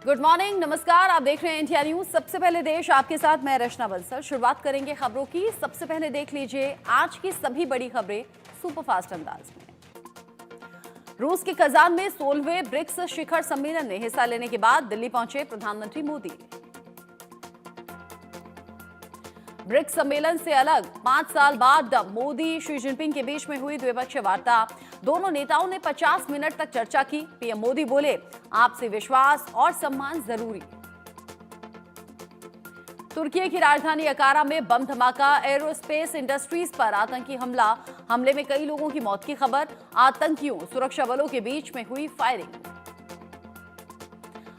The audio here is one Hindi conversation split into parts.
गुड मॉर्निंग, नमस्कार। आप देख रहे हैं इंडिया न्यूज। सबसे पहले देश, आपके साथ मैं रचना बंसल। शुरुआत करेंगे खबरों की। सबसे पहले देख लीजिए आज की सभी बड़ी खबरें सुपरफास्ट अंदाज में। रूस के कजान में 16वें ब्रिक्स शिखर सम्मेलन में हिस्सा लेने के बाद दिल्ली पहुंचे प्रधानमंत्री मोदी। ब्रिक्स सम्मेलन से अलग 5 साल बाद मोदी शी जिनपिंग के बीच में हुई द्विपक्षीय वार्ता। दोनों नेताओं ने 50 मिनट तक चर्चा की। पीएम मोदी बोले, आपसी विश्वास और सम्मान जरूरी। तुर्की की राजधानी अंकारा में बम धमाका, एरोस्पेस इंडस्ट्रीज पर आतंकी हमले में कई लोगों की मौत की खबर। आतंकियों सुरक्षा बलों के बीच में हुई फायरिंग।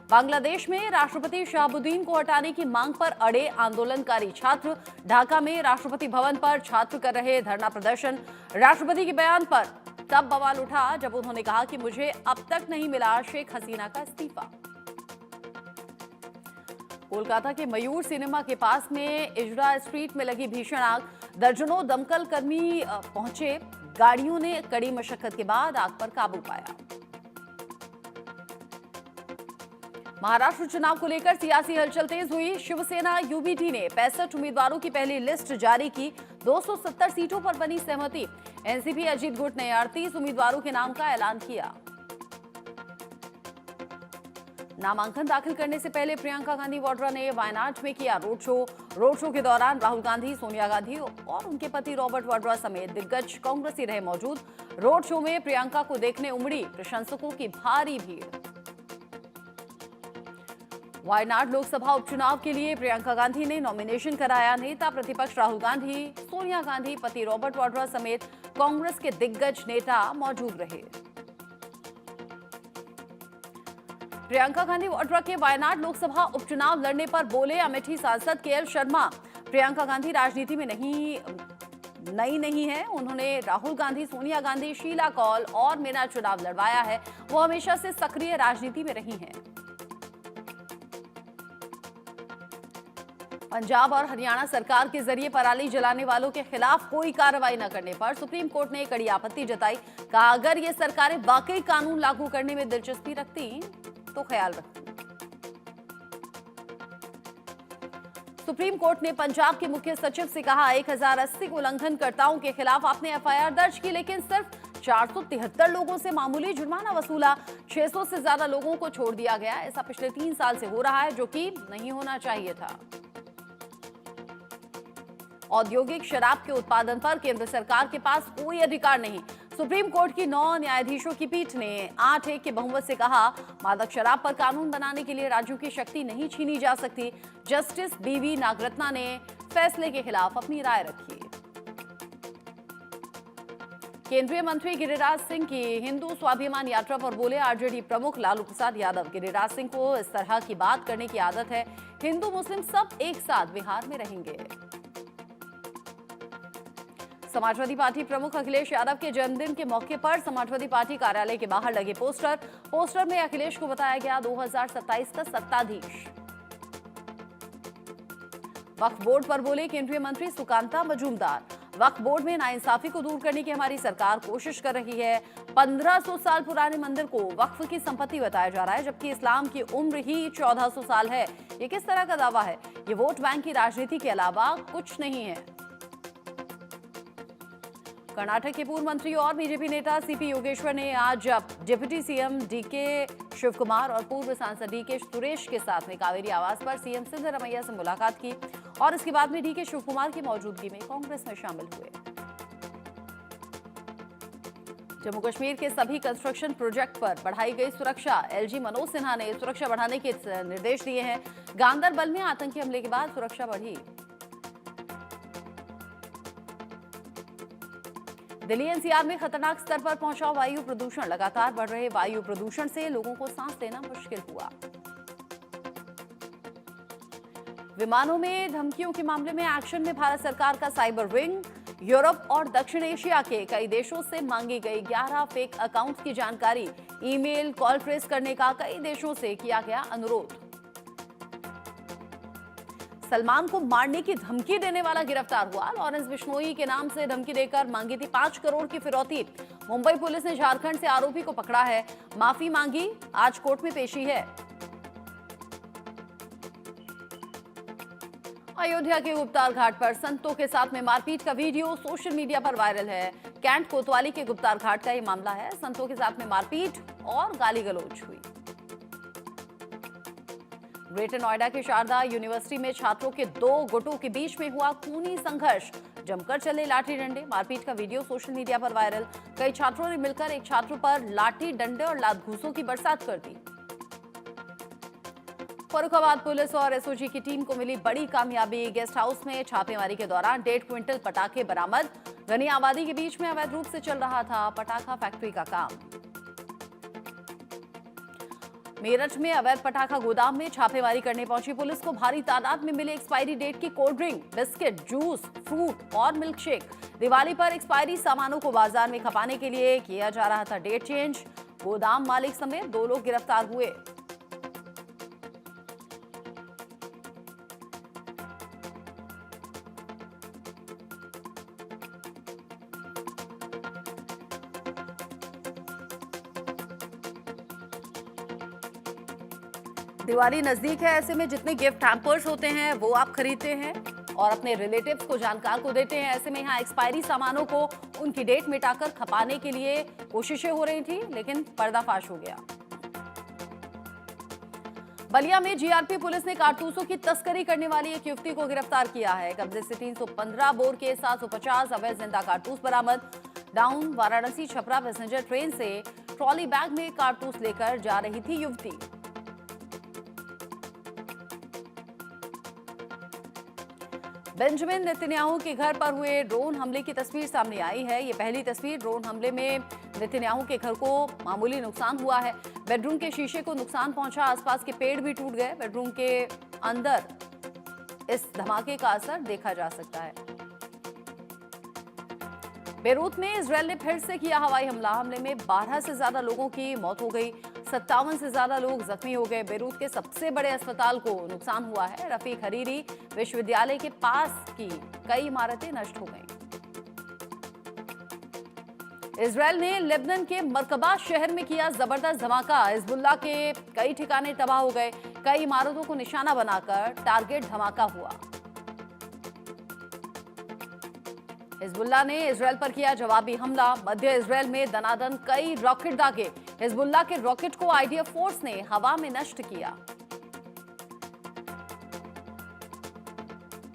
बांग्लादेश में राष्ट्रपति शहाबुद्दीन को हटाने की मांग पर अड़े आंदोलनकारी छात्र। ढाका में राष्ट्रपति भवन पर छात्र कर रहे धरना प्रदर्शन। राष्ट्रपति के बयान पर तब बवाल उठा जब उन्होंने कहा कि मुझे अब तक नहीं मिला शेख हसीना का इस्तीफा। कोलकाता के मयूर सिनेमा के पास में इजरा स्ट्रीट में लगी भीषण आग। दर्जनों दमकल कर्मी पहुंचे। गाड़ियों ने कड़ी मशक्कत के बाद आग पर काबू पाया। महाराष्ट्र चुनाव को लेकर सियासी हलचल तेज हुई। शिवसेना यूबीटी ने 65 उम्मीदवारों की पहली लिस्ट जारी की। 270 सीटों पर बनी सहमति। एनसीपी अजीत गुट ने 38 उम्मीदवारों के नाम का ऐलान किया। नामांकन दाखिल करने से पहले प्रियंका गांधी वाड्रा ने वायनाड में किया रोड शो। रोड शो के दौरान राहुल गांधी, सोनिया गांधी और उनके पति रॉबर्ट वाड्रा समेत दिग्गज कांग्रेसी रहे मौजूद। रोड शो में प्रियंका को देखने उमड़ी प्रशंसकों की भारी भीड़। वायनाड लोकसभा उपचुनाव के लिए प्रियंका गांधी ने नॉमिनेशन कराया। नेता प्रतिपक्ष राहुल गांधी, सोनिया गांधी, पति रॉबर्ट वाड्रा समेत कांग्रेस के दिग्गज नेता मौजूद रहे। प्रियंका गांधी वाड्रा के वायनाड लोकसभा उपचुनाव लड़ने पर बोले अमेठी सांसद केएल शर्मा, प्रियंका गांधी राजनीति में नई नहीं है। उन्होंने राहुल गांधी, सोनिया गांधी, शीला कौल और मेरा चुनाव लड़वाया है। वो हमेशा से सक्रिय राजनीति में रही हैं। पंजाब और हरियाणा सरकार के जरिए पराली जलाने वालों के खिलाफ कोई कार्रवाई न करने पर सुप्रीम कोर्ट ने कड़ी आपत्ति जताई। कहा, अगर ये सरकारें वाकई कानून लागू करने में दिलचस्पी रखती तो ख्याल रखती। सुप्रीम कोर्ट ने पंजाब के मुख्य सचिव से कहा, 1080 उल्लंघनकर्ताओं के खिलाफ आपने एफआईआर दर्ज की, लेकिन सिर्फ 473 लोगों से मामूली जुर्माना वसूला। 600 से ज्यादा लोगों को छोड़ दिया गया। ऐसा पिछले 3 साल से हो रहा है, जो कि नहीं होना चाहिए था। औद्योगिक शराब के उत्पादन पर केंद्र सरकार के पास कोई अधिकार नहीं। सुप्रीम कोर्ट की 9 न्यायाधीशों की पीठ ने 8-1 के बहुमत से कहा, मादक शराब पर कानून बनाने के लिए राज्यों की शक्ति नहीं छीनी जा सकती। जस्टिस बीवी नागरत्ना ने फैसले के खिलाफ अपनी राय रखी। केंद्रीय मंत्री गिरिराज सिंह की हिंदू स्वाभिमान यात्रा पर बोले आरजेडी प्रमुख लालू प्रसाद यादव, गिरिराज सिंह को इस तरह की बात करने की आदत है। हिंदू मुस्लिम सब एक साथ बिहार में रहेंगे। समाजवादी पार्टी प्रमुख अखिलेश यादव के जन्मदिन के मौके पर समाजवादी पार्टी कार्यालय के बाहर लगे पोस्टर में अखिलेश को बताया गया 2027 का सत्ताधीश। वक्फ बोर्ड पर बोले केंद्रीय मंत्री सुकांता मजूमदार, वक्फ बोर्ड में नाइंसाफी को दूर करने की हमारी सरकार कोशिश कर रही है। 1500 साल पुराने मंदिर को वक्फ की संपत्ति बताया जा रहा है, जबकि इस्लाम की उम्र ही 1400 साल है। ये किस तरह का दावा है? ये वोट बैंक की राजनीति के अलावा कुछ नहीं है। कर्नाटक के पूर्व मंत्री और बीजेपी नेता सीपी योगेश्वर ने आज डिप्टी सीएम डीके शिवकुमार और पूर्व सांसद डीके सुरेश के साथ में कावेरी आवास पर सीएम सिद्धरमैया से मुलाकात की और इसके बाद में डीके शिवकुमार की मौजूदगी में कांग्रेस में शामिल हुए। जम्मू कश्मीर के सभी कंस्ट्रक्शन प्रोजेक्ट पर बढ़ाई गई सुरक्षा। एलजी मनोज सिन्हा ने सुरक्षा बढ़ाने के निर्देश दिए हैं। गांदरबल में आतंकी हमले के बाद सुरक्षा बढ़ी। दिल्ली एनसीआर में खतरनाक स्तर पर पहुंचा वायु प्रदूषण। लगातार बढ़ रहे वायु प्रदूषण से लोगों को सांस लेना मुश्किल हुआ। विमानों में धमकियों के मामले में एक्शन में भारत सरकार का साइबर विंग। यूरोप और दक्षिण एशिया के कई देशों से मांगी गई 11 फेक अकाउंट की जानकारी। ईमेल, कॉल ट्रेस करने का कई देशों से किया गया अनुरोध। सलमान को मारने की धमकी देने वाला गिरफ्तार हुआ। लॉरेंस बिश्नोई के नाम से धमकी देकर मांगी थी 5 करोड़ की फिरौती। मुंबई पुलिस ने झारखंड से आरोपी को पकड़ा है। माफी मांगी, आज कोर्ट में पेशी है। अयोध्या के गुप्तार घाट पर संतों के साथ में मारपीट का वीडियो सोशल मीडिया पर वायरल है। कैंट कोतवाली के गुप्तार घाट का ये मामला है। संतों के साथ में मारपीट और गाली गलौज हुई। ग्रेटर नोएडा के शारदा यूनिवर्सिटी में छात्रों के दो गुटों के बीच में हुआ खूनी संघर्ष। जमकर चले लाठी डंडे। मारपीट का वीडियो सोशल मीडिया पर वायरल। कई छात्रों ने मिलकर एक छात्र पर लाठी डंडे और लात घूंसों की बरसात कर दी। फर्रुखाबाद पुलिस और एसओजी की टीम को मिली बड़ी कामयाबी। गेस्ट हाउस में छापेमारी के दौरान 1.5 क्विंटल पटाखे बरामद। घनी आबादी के बीच में अवैध रूप से चल रहा था पटाखा फैक्ट्री का काम। मेरठ में अवैध पटाखा गोदाम में छापेमारी करने पहुंची पुलिस को भारी तादाद में मिले एक्सपायरी डेट की cold drink, biscuit, juice, fruit और मिल्क शेक। दिवाली पर एक्सपायरी सामानों को बाजार में खपाने के लिए किया जा रहा था डेट चेंज। गोदाम मालिक समेत 2 लोग गिरफ्तार हुए। दिवाली नजदीक है, ऐसे में जितने गिफ्ट हैम्पर्स होते हैं वो आप खरीदते हैं और अपने रिलेटिव्स को, जानकार को देते हैं। ऐसे में यहाँ एक्सपायरी सामानों को उनकी डेट मिटाकर खपाने के लिए कोशिशें हो रही थी, लेकिन पर्दाफाश हो गया। बलिया में जीआरपी पुलिस ने कारतूसों की तस्करी करने वाली एक युवती को गिरफ्तार किया है। कब्जे से 315 बोर के 750 अवैध जिंदा कारतूस बरामद। Down Varanasi Chhapra passenger train से ट्रॉली बैग में कारतूस लेकर जा रही थी युवती। बेंजामिन नेतन्याहू के घर पर हुए ड्रोन हमले की तस्वीर सामने आई है। ये पहली तस्वीर। ड्रोन हमले में नेतन्याहू के घर को मामूली नुकसान हुआ है। बेडरूम के शीशे को नुकसान पहुंचा। आसपास के पेड़ भी टूट गए। बेडरूम के अंदर इस धमाके का असर देखा जा सकता है। बेरूत में इजरायल ने फिर से किया हवाई हमला। हमले में 12 से ज्यादा लोगों की मौत हो गई। 57 से ज्यादा लोग जख्मी हो गए। बेरूत के सबसे बड़े अस्पताल को नुकसान हुआ है। रफीक हरीरी विश्वविद्यालय के पास की कई इमारतें नष्ट हो गईं। इजरायल ने लेबनान के मरकबा शहर में किया जबरदस्त धमाका। हिजबुल्लाह के कई ठिकाने तबाह हो गए। कई इमारतों को निशाना बनाकर टारगेट धमाका हुआ। हिजबुल्लाह ने इजरायल पर किया जवाबी हमला। मध्य इजरायल में दनादन कई रॉकेट दागे। हिजबुल्लाह के रॉकेट को आईडीएफ फोर्स ने हवा में नष्ट किया।